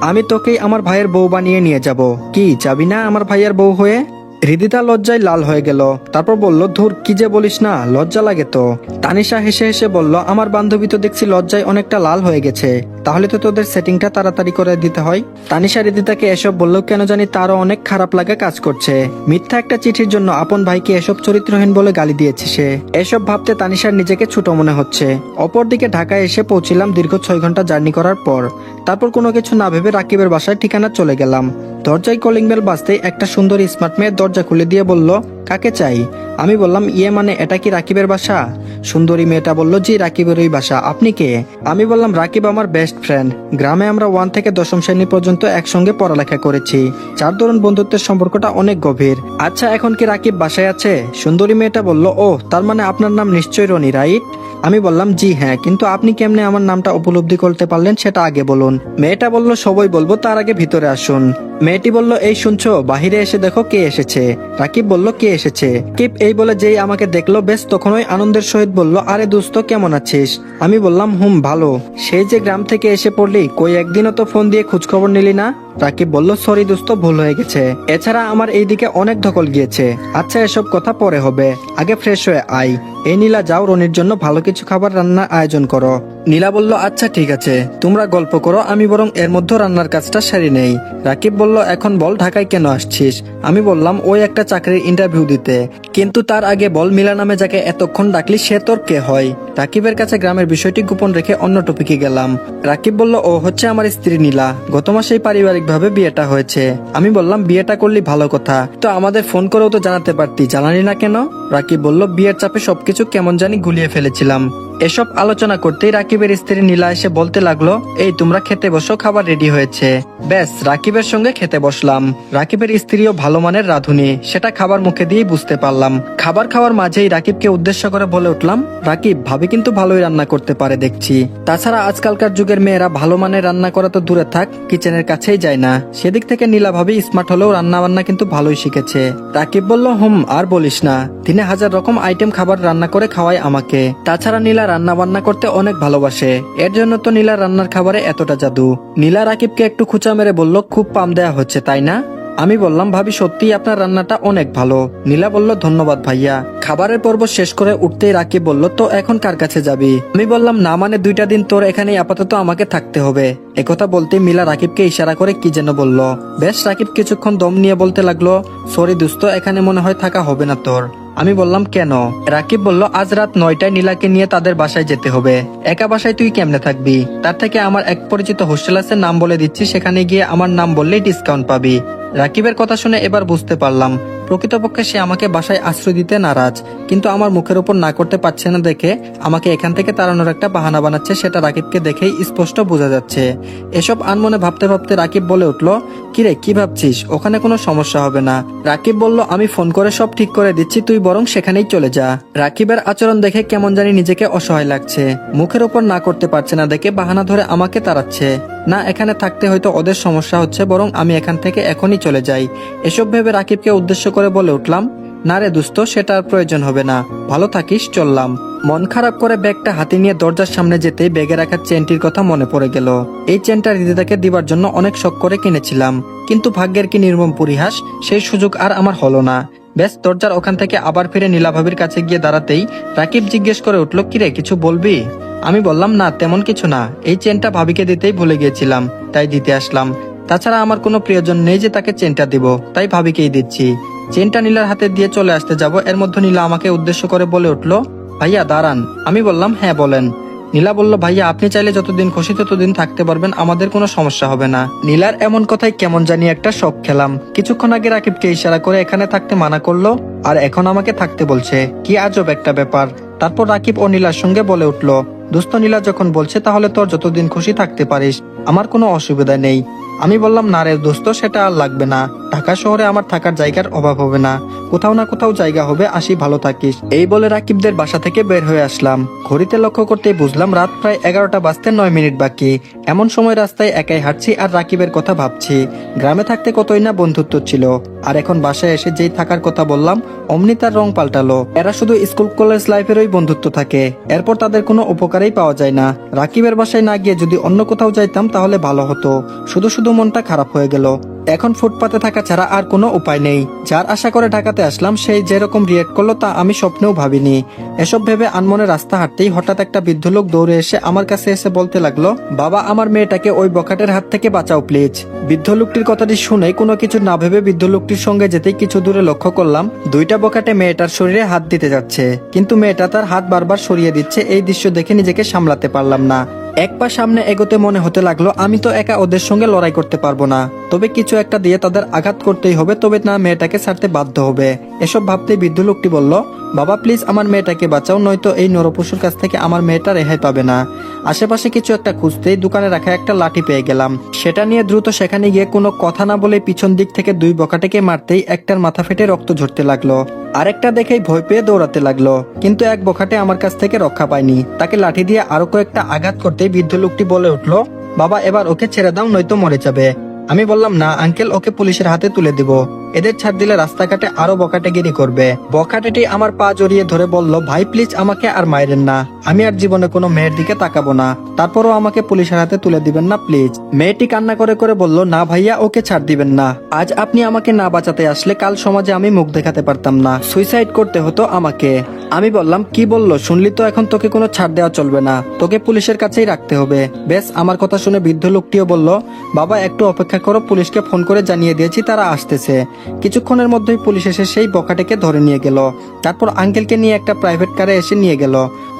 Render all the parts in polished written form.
আমি তোকেই আমার ভাইয়ের বউ বানিয়ে নিয়ে যাব। কি যাবি না আমার ভাইয়ের বউ হয়ে? হৃদিতা লজ্জায় লাল হয়ে গেল। তারপর বলল, ধুর, কি যে বলিস না, লজ্জা লাগে তো। তানিশা হেসে হেসে বলল, আমার বান্ধবী তো দেখছি লজ্জায় অনেকটা লাল হয়ে গেছে, তাহলে তো তোদের সেটিংটা তাড়াতাড়ি করে দিতে হয়। তানিশা হৃদিতাকে এসব বলল কেন জানি তারও অনেক খারাপ লাগা কাজ করছে। মিথ্যা একটা চিঠির জন্য আপন ভাইকে এসব চরিত্রহীন বলে গালি দিয়েছে সে। এসব ভাবতে তানিশার নিজেকে ছোট মনে হচ্ছে। অপরদিকে ঢাকায় এসে পৌঁছিলাম দীর্ঘ 6 ঘন্টা জার্নি করার পর। তারপর কোনো কিছু না ভেবে রাকিবের বাসায় ঠিকানা চলে গেলাম। দরজায় কলিং বেল বাজতেই একটা সুন্দর স্মার্ট মেয়ে দরজা খুলে দিয়ে বলল, কাকে চাই? আমি বললাম, ইয়ে মানে এটা কি রাকিবের বাসা? সুন্দরী মেয়েটা বলল, জি রাকিবেরই বাসা। আপনি কে? আমি বললাম, রাকিব আমার বেস্ট ফ্রেন্ড। গ্রামে আমরা 1 থেকে 10ম শ্রেণী পর্যন্ত একসঙ্গে পড়ালেখা করেছি, যার দরুন বন্ধুত্বের সম্পর্কটা অনেক গভীর। আচ্ছা, এখন কি রাকিব বাসায় আছে? সুন্দরী মেয়েটা বলল, ও তার মানে আপনার নাম নিশ্চয়ই রনি, রাইট? আমি বললাম, জি হ্যাঁ, কিন্তু আপনি কেমনে আমার নামটা উপলব্ধি করতে পারলেন সেটা আগে বলুন। মেয়েটা বলল, সবই বলবো, তার আগে ভিতরে আসুন। মেয়েটি বলল, এই শুনছো, বাহিরে এসে দেখো কে এসেছে। রাকিব বলল, কে এসেছে? কিপ এই বলে যেই আমাকে দেখলো, বেশ তখনই আনন্দের সহিত বলল, আরে দোস্ত, কেমন আছিস? আমি বললাম, ভালো। সেই যে গ্রাম থেকে এসে পড়লি, কই একদিনও তো ফোন দিয়ে খোঁজখবর নিলি না। রাকিব বলল, সরি দোস্ত, ভুল হয়ে গেছে। এছাড়া আমার এইদিকে অনেক ধকল গিয়েছে। আচ্ছা, এসব কথা পরে হবে, আগে ফ্রেশ হয়ে আয়। এই নীলা, যাও রনির জন্য ভালো কিছু খাবার রান্নার আয়োজন করো। নীলা বলল, আচ্ছা ঠিক আছে, তোমরা গল্প করো, আমি বরং এর মধ্যে রান্নার কাজটা সেরে নেই। রাকিব বলল, এখন বল, ঢাকায় কেন আসছিস? আমি বললাম, ওই একটা চাকরির ইন্টারভিউ দিতে। কিন্তু তার আগে বল, মিলা নামে যাকে এতক্ষণ ডাকলি সে তোর কে হয়? রাকিবের কাছে গ্রামের বিষয়টি গোপন রেখে অন্য টপিকে গেলাম। রাকিব বলল, ও হচ্ছে আমার স্ত্রী নীলা, গত মাসেই পারিবারিকভাবে বিয়েটা হয়েছে। আমি বললাম, বিয়েটা করলি ভালো কথা, তো আমাদের ফোন করেও তো জানাতে পারতি, জানালি না কেন? রাকিব বলল, বিয়ের চাপে সবকিছু কেমন জানি গুলিয়ে ফেলেছিলাম। এসব আলোচনা করতেই রাকিবের স্ত্রী নীলা এসে বলতে লাগলো, এই তোমরা খেতে বসো, খাবার রেডি হয়েছে। ব্যাস, রাকিবের সঙ্গে খেতে বসলাম। রাকিবের স্ত্রীও ভালো মানের রাঁধুনি, সেটা খাবার মুখে দিয়েই বুঝতে পারলাম। খাবার খাওয়ার মাঝেই রাকিবকে উদ্দেশ্য করে বলে উঠলাম, রাকিব, ভাবি কিন্তু ভালোই রান্না করতে পারে দেখছি। তাছাড়া আজকালকার যুগের মেয়েরা ভালো মানের রান্না করা তো দূরে থাক, কিচেনের কাছেই যায় না। সেদিক থেকে নীলা ভাবি স্মার্ট হলেও রান্না বান্না কিন্তু ভালোই শিখেছে। রাকিব বলল, আর বলিস না, দিনে 1000 রকম আইটেম খাবার রান্না করে খাওয়ায় আমাকে। তাছাড়া নীলা রান্না বান্না করতে অনেক ভালোবাসে, এর জন্য তো নীলা রান্নার খাবারে এতটা জাদু। নীলা রাকিবকে একটু খুঁচা মেরে বলল, খুব পাম দেয়া হচ্ছে তাই না? আমি বললাম, ভাবি সত্যিই আপনার রান্নাটা অনেক ভালো। নীলা বলল, ধন্যবাদ ভাইয়া। খাবারের পর্ব শেষ করে উঠতেই রাকিব বলল, তো এখন কার কাছে যাবি? আমি বললাম, না মানে 2টা দিন তোর এখানেই আপাতত আমাকে থাকতে হবে। একথা বলতে মিলা রাকিবকে ইশারা করে কি যেন বলল। বেশ, রাকিব কিছুক্ষণ দম নিয়ে বলতে লাগলো, সরি দোস্ত, এখানে মনে হয় থাকা হবে না তোর। আমি বললাম, কেন? রাকিব বলল, আজ রাত 9টায় নীলাকে নিয়ে তাদের বাসায় যেতে হবে। একা বাসায় তুই কেমনে থাকবি? তার থেকে আমার এক পরিচিত হোস্টেল আছে, নাম বলে দিচ্ছি, সেখানে গিয়ে আমার নাম বললেই ডিসকাউন্ট পাবি। রাকিবের কথা শুনে এবার বুঝতে পারলাম প্রকৃতপক্ষে সে আমাকে বাসায় আশ্রয় দিতে নারাজ, কিন্তু আমার মুখের উপর না করতে পারছে না দেখে আমাকে এখান থেকে তাড়ানোর একটা বাহানা বানাচ্ছে, সেটা রাকিবকে দেখেই স্পষ্ট বোঝা যাচ্ছে। এসব আনমনে ভাবতে ভাবতে রাকিব বলে উঠলো, কিরে, কি ভাবছিস? ওখানে কোনো সমস্যা হবে না। রাকিব বলল, আমি ফোন করে সব ঠিক করে দিচ্ছি, তুই বরং সেখানেই চলে যা। রাকিবের আচরণ দেখে কেমন জানি নিজেকে অসহায় লাগছে। মুখের উপর না করতে পারছে না দেখে বাহানা ধরে আমাকে তাড়াচ্ছে। না, এখানে থাকতে হয়তো ওদের সমস্যা হচ্ছে, বরং আমি এখান থেকে এখনই চলে যাই। এসব ভেবে রাকিবকে উদ্দেশ্য করে বলে উঠলাম, না রে দোস্ত, সেটা আর প্রয়োজন হবে না, ভালো থাকিস, চললাম। মন খারাপ করে ব্যাগটা হাতে নিয়ে দরজার সামনে যেতেই ব্যাগে রাখা চেনটির কথা মনে পড়ে গেল। এই চেনটা হৃদিতাকে দিবার জন্য অনেক শখ করে কিনেছিলাম, কিন্তু ভাগ্যের কি নির্মম পরিহাস, সেই সুযোগ আর আমার হলো না। ব্যাস, দরজার ওখান থেকে আবার ফিরে নীলা ভাবির কাছে গিয়ে দাঁড়াতেই রাকিব জিজ্ঞেস করে উঠলো, কিরে, কিছু বলবি? আমি বললাম, না তেমন কিছু না, এই চেনটা ভাবিকে দিতেই ভুলে গিয়েছিলাম, তাই দিতে আসলাম। তাছাড়া আমার কোনো প্রিয়জন নেই যে তাকে চেনটা দিব, তাই ভাবিকেই দিচ্ছি। চেনটা নীলার হাতে দিয়ে চলে আসতে যাব, এর মধ্যে নীলা আমাকে উদ্দেশ্য করে বলে উঠলো, ভাইয়া দাঁড়ান। আমি বললাম, হ্যাঁ বলেন। নীলা বলল, ভাইয়া আপনি চাইলে যতদিন খুশি ততদিন থাকতে পারবেন, আমাদের কোনো সমস্যা হবে না। নীলার এমন কথায় কেমন জানি একটা শক খেলাম। কিছুক্ষণ আগে রাকিবকে ইশারা করে এখানে থাকতে মানা করলো, আর এখন আমাকে থাকতে বলছে, কি আজব একটা ব্যাপার। তারপর রাকিব ও নীলার সঙ্গে বলে উঠলো, দোস্ত, নীলা যখন বলছে তাহলে তোর যতদিন খুশি থাকতে পারিস, আমার কোনো অসুবিধা নেই। আমি বললাম, না রে দোস্ত, সেটা আর লাগবে না, ঢাকা শহরে আমার থাকার জায়গার অভাব হবে না, কোথাও না কোথাও জায়গা হবে, আসি, ভালো থাকিস। এই বলে রাকিবদের বাসা থেকে বের হয়ে আসলাম। ঘড়িতে লক্ষ্য করতেই বুঝলাম রাত প্রায় 11টা বাজতে 9 মিনিট বাকি। এমন সময় রাস্তায় একাই হাঁটছি আর রাকিবের কথা ভাবছি। গ্রামে থাকতে কতই না বন্ধুত্ব ছিল, আর এখন বাসায় এসে যেই থাকার কথা বললাম অমনি তার রং পাল্টালো। এরা শুধু স্কুল কলেজ লাইফেরই বন্ধুত্ব থাকে, এরপর তাদের কোনো উপকারেই পাওয়া যায় না। রাকিবের বাসায় না গিয়ে যদি অন্য কোথাও যাইতাম তাহলে ভালো হতো, শুধু শুধু মনটা খারাপ হয়ে গেল। এখন ফুটপাতে থাকা ছাড়া আর কোনো উপায় নেই। যার আশা করে ঢাকাতে আসলাম সেই যেরকম রিয়েক্ট করলো তা আমি স্বপ্নেও ভাবিনি। এসব ভেবে আনমনে রাস্তা হাঁটতেই হঠাৎ একটা বৃদ্ধ লোক দৌড়ে এসে আমার কাছে এসে বলতে লাগলো, বাবা আমার মেয়েটাকে ওই বখাটের হাত থেকে বাঁচাও প্লিজ। বৃদ্ধ লোকটির কথাটি শুনে কোনো কিছু না ভেবে বৃদ্ধ লোকটির সঙ্গে যেতেই কিছু দূরে লক্ষ্য করলাম দুইটা বখাটে মেয়েটার শরীরে হাত দিতে যাচ্ছে, কিন্তু মেয়েটা তার হাত বারবার সরিয়ে দিচ্ছে। এই দৃশ্য দেখে নিজেকে সামলাতে পারলাম না। এক পা সামনে এগোতে মনে হতে লাগলো আমি তো একা ওদের সঙ্গে লড়াই করতে পারবো না, তবে কিছু একটা দিয়ে তাদের আঘাত করতেই হবে, তবে না মেয়েটাকে ছাড়তে বাধ্য হবে। এসব ভাবতেই বৃদ্ধ লোকটি বলল, বাবা প্লিজ আমার মেয়েটাকে বাঁচাও, নয়তো এই নরপশুর কাছ থেকে আমার মেয়েটা রেহাই পাবে না। আশেপাশে কিছু একটা খুঁজতেই দোকানে রাখা একটা লাঠি পেয়ে গেলাম। সেটা নিয়ে দ্রুত সেখানে গিয়ে কোনো কথা না বলে পিছন দিক থেকে দুই বখাটেকে মারতেই একটার মাথা ফেটে রক্ত ঝরতে লাগলো। আরেকটা দেখেই ভয় পেয়ে দৌড়াতে লাগলো, কিন্তু এক বখাটে আমার কাছ থেকে রক্ষা পায়নি। তাকে লাঠি দিয়ে আরো কয়েকটা আঘাত করতেই বৃদ্ধ লোকটি বলে উঠলো, বাবা এবার ওকে ছেড়ে দাও নয়তো মরে যাবে। আমি বললাম না আঙ্কেল, ওকে পুলিশের হাতে তুলে দিব, এদের ছাড় দিলে রাস্তাঘাটে আরো বখাটেগিরি করবে। বখাটেটি আমার পা জড়িয়ে ধরে বলল, ভাই প্লিজ আমাকে আর মাইরেন না, আমি আর জীবনে কোনো মেয়ের দিকে তাকাবো না, তারপরও আমাকে পুলিশের হাতে তুলে দিবেন না প্লিজ। মেয়েটি কান্না করে করে বলল, না ভাইয়া ওকে ছাড় দিবেন না, আজ আপনি আমাকে না বাঁচাতে আসলে কাল সমাজে আমি মুখ দেখাতে পারতাম না, সুইসাইড করতে হতো আমাকে। আমি বললাম, কি বললো শুনলি তো, এখন তোকে কোনো ছাড় দেওয়া চলবে না, তোকে পুলিশের কাছেই রাখতে হবে। বেশ, আমার কথা শুনে বৃদ্ধ লোকটিও বলল, বাবা একটু অপেক্ষা করো, পুলিশকে ফোন করে জানিয়ে দিয়েছি, তারা আসতেছে। কিছুক্ষণের মধ্যেই পুলিশ এসে সেই বখাটেকে ধরে নিয়ে গেল। তারপর আঙ্কেলকে নিয়ে একটা প্রাইভেট কারে এসে নিয়ে গেল।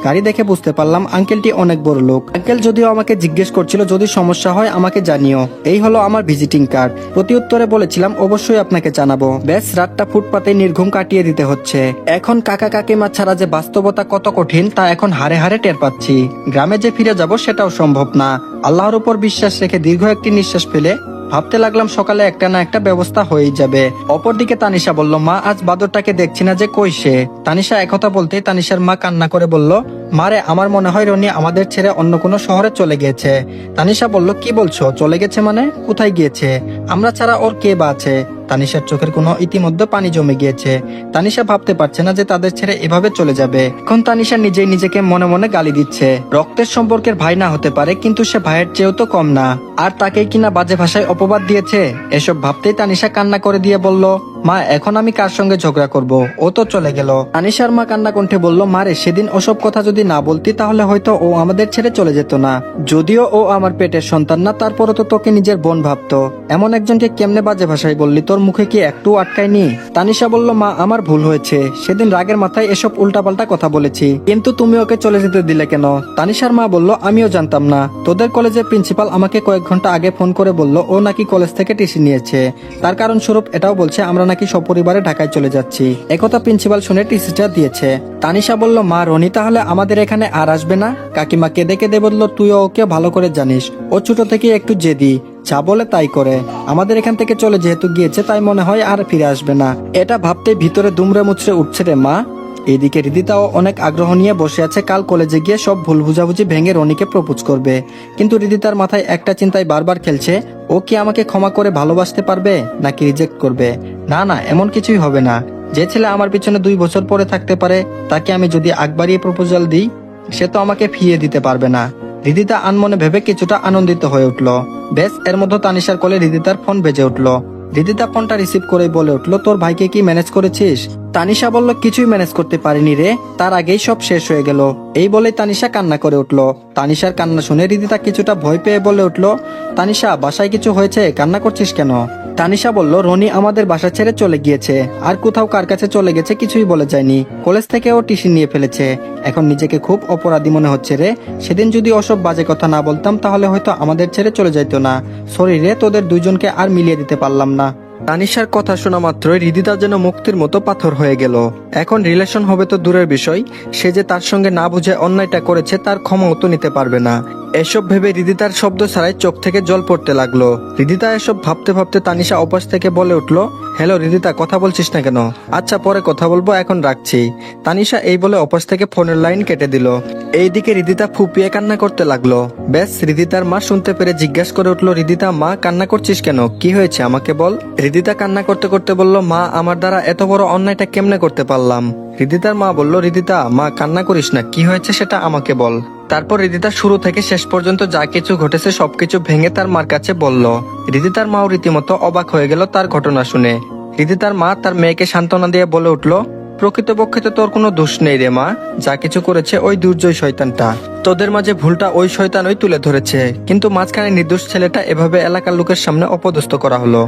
গাড়ি দেখে বুঝতে পারলাম আঙ্কেলটি অনেক বড় লোক। আঙ্কেল যদিও আমাকে জিজ্ঞেস করছিল যদি সমস্যা হয় আমাকে জানিও, এই হলো আমার ভিজিটিং কার্ড। প্রতি উত্তরে বলেছিলাম অবশ্যই আপনাকে জানাবো। বেশ, রাতটা ফুটপাতে নির্ঘুম কাটিয়ে দিতে হচ্ছে। এখন কাকা কাকিমা ছাড়া যে বাস্তবতা কত কঠিন তা এখন হারে হারে টের পাচ্ছি। গ্রামে যে ফিরে যাব সেটাও সম্ভব না। আল্লাহর উপর বিশ্বাস রেখে দীর্ঘ একটি নিঃশ্বাস ফেলে ভাবতে লাগলাম সকালে একটা না একটা ব্যবস্থা হয়েই যাবে। অপরদিকে তানিশা বলল, মা আজ বাদরটাকে দেখছি না যে, কই সে? তানিশা একথা বলতেই তানিশার মা কান্না করে বলল, মারে আমার মনে হয় রনি আমাদের ছেড়ে অন্য কোনো শহরে চলে গিয়েছে। তানিশা বলল, কি বলছো, চলে গেছে মানে? কোথায় গিয়েছে? আমরা ছাড়া ওর কে বা আছে? তানিশার চোখের কোনো ইতিমধ্যে পানি জমে গিয়েছে। তানিশা ভাবতে পারছে না যে তাদের ছেড়ে এভাবে চলে যাবে। এখন তানিশা নিজেই নিজেকে মনে মনে গালি দিচ্ছে। রক্তের সম্পর্কের ভাই না হতে পারে, কিন্তু সে ভাইয়ের চেয়েও তো কম না, আর তাকেই কিনা বাজে ভাষায় অপবাদ দিয়েছে। এসব ভাবতেই তানিশা কান্না করে দিয়ে বলল, মা এখন আমি কার সঙ্গে ঝগড়া করব, ও তো চলে গেল। তানিশার মা কান্না কণ্ঠে বলল, মারে সেদিন ওসব কথা যদি না বলতি তাহলে হয়তো ও আমাদের ছেড়ে চলে যেত না। যদিও ও আমার পেটের সন্তান না, তারপরও তো তোকে নিজের বোন ভাবতো। এমন একজনকে কেমনে বাজে ভাষায় বললি, তোর মুখে কি একটু আটকায়নি? তানিশা বলল, মা আমার ভুল হয়েছে, সেদিন রাগের মাথায় এসব উল্টাপাল্টা কথা বলেছি, কিন্তু তুমি ওকে চলে যেতে দিলে কেন? তানিশার মা বলল, আমিও জানতাম না। তোদের কলেজের প্রিন্সিপাল আমাকে কয়েক ঘন্টা আগে ফোন করে বলল ও নাকি কলেজ থেকে টিসি নিয়েছে। তার কারণ স্বরূপ এটাও বলছে আমরা নাকি সপরিবারে ঢাকায় চলে যাচ্ছি। একথা প্রিন্সিপাল শুনে টিসিটা দিয়েছে। তানিশা বলল, মা রনি তাহলে আমাদের এখানে আর আসবে না? কাকিমা কেঁদে কেঁদে বলল, তুইও ওকে ভালো করে জানিস, ও ছোট থেকে একটু জেদি, যা বলে তাই করে। আমাদের এখান থেকে চলে যেহেতু গিয়েছে তাই মনে হয় আর ফিরে আসবে না। এটা ভাবতে ভিতরে দুমড়ে মুচড়ে উঠছে রে মা। এদিকে হৃদিতাও অনেক আগ্রহ নিয়ে বসে আছে কাল কলেজে গিয়ে সব ভুল বুঝাবুঝি ভেঙে রনিকে প্রপোজ করবে। কিন্তু হৃদিতার মাথায় একটা চিন্তায় বারবার খেলছে, ও কি আমাকে ক্ষমা করে ভালোবাসতে পারবে নাকি রিজেক্ট করবে? না না, এমন কিছুই হবে না। যে ছেলে আমার পিছনে 2 বছর পরে থাকতে পারে তাকে আমি যদি আগ বাড়িয়ে প্রপোজাল দিই সে তো আমাকে ফিরিয়ে দিতে পারবে না। হৃদিতা আনমনে ভেবে কিছুটা আনন্দিত হয়ে উঠল। বেশ, এর মধ্যে তানিশার কোলে হৃদিতার ফোন বেজে উঠল। হৃদিতা ফোনটা রিসিভ করে বলে উঠল, তোর ভাইকে কি ম্যানেজ করেছিস? তানিশা বলল, কিছুই ম্যানেজ করতে পারিনি রে, তার আগেই সব শেষ হয়ে গেল। এই বলে তানিশা কান্না করে উঠল। তানিশার কান্না শুনে হৃদিতা কিছুটা ভয় পেয়ে বলে উঠল, তানিশা বাসায় কিছু হয়েছে, কান্না করছিস কেন? তানিশা বলল, রনি আমাদের বাসা ছেড়ে চলে গিয়েছে, আর কোথাও কার কাছে চলে গেছে কিছুই বলে যায়নি। কলেজ থেকে ও টিসি নিয়ে ফেলেছে। এখন নিজেকে খুব অপরাধী মনে হচ্ছে রে। সেদিন যদি ওসব বাজে কথা না বলতাম তাহলে হয়তো আমাদের ছেড়ে চলে যাইতো না। সরি রে, তোদের দুইজনকে আর মিলিয়ে দিতে পারলাম না। তানিশার কথা শোনা মাত্রই হৃদিতা যেন মুক্তির মতো পাথর হয়ে গেল। এখন রিলেশন হবে তো দূরের বিষয়, সে যে তার সঙ্গে না বুঝে অন্যায়টা করেছে তার ক্ষমাও তো নিতে পারবে না। এসব ভেবে রিদিতার শব্দ ছাড়াই চোখ থেকে জল পড়তে লাগলো। রিদিতা এসব ভাবতে ভাবতে তানিশা অপাশ থেকে বলে উঠলো, হ্যালো রিদিতা, কথা বলছিস না কেন? আচ্ছা পরে কথা বলবো, এখন রাখছি। তানিশা এই বলে অপাশ থেকে ফোনের লাইন কেটে দিল। এইদিকে রিদিতা ফুপিয়ে কান্না করতে লাগলো। ব্যাস, রিদিতার মা শুনতে পেরে জিজ্ঞাসা করে উঠলো, রিদিতা মা কান্না করছিস কেন, কি হয়েছে আমাকে বল। রিদিতা কান্না করতে করতে বলল, মা আমার দ্বারা এত বড় অন্যায়টা কেমনে করতে পারলাম। রিদিতার মা বলল, রিদিতা মা কান্না করিস না, কি হয়েছে সেটা আমাকে বল। তারপর রিদিতা শুরু থেকে শেষ পর্যন্ত যা কিছু ঘটেছে সবকিছু ভেঙে তার মার কাছে বলল। রিদিতার মাও রীতিমতো অবাক হয়ে গেল তার ঘটনা শুনে। রিদিতার মা তার মেয়েকে সান্ত্বনা দিয়ে বলে উঠল, প্রকৃতপক্ষে তো তোর কোনো দোষ নেই রে মা, যা কিছু করেছে ওই দুর্জয় শয়তানটা। তোদের মাঝে ভুলটা ওই শয়তানই তুলে ধরেছে, কিন্তু মাঝখানে নির্দোষ ছেলেটা এভাবে এলাকার লোকের সামনে অপদস্থ করা হলো।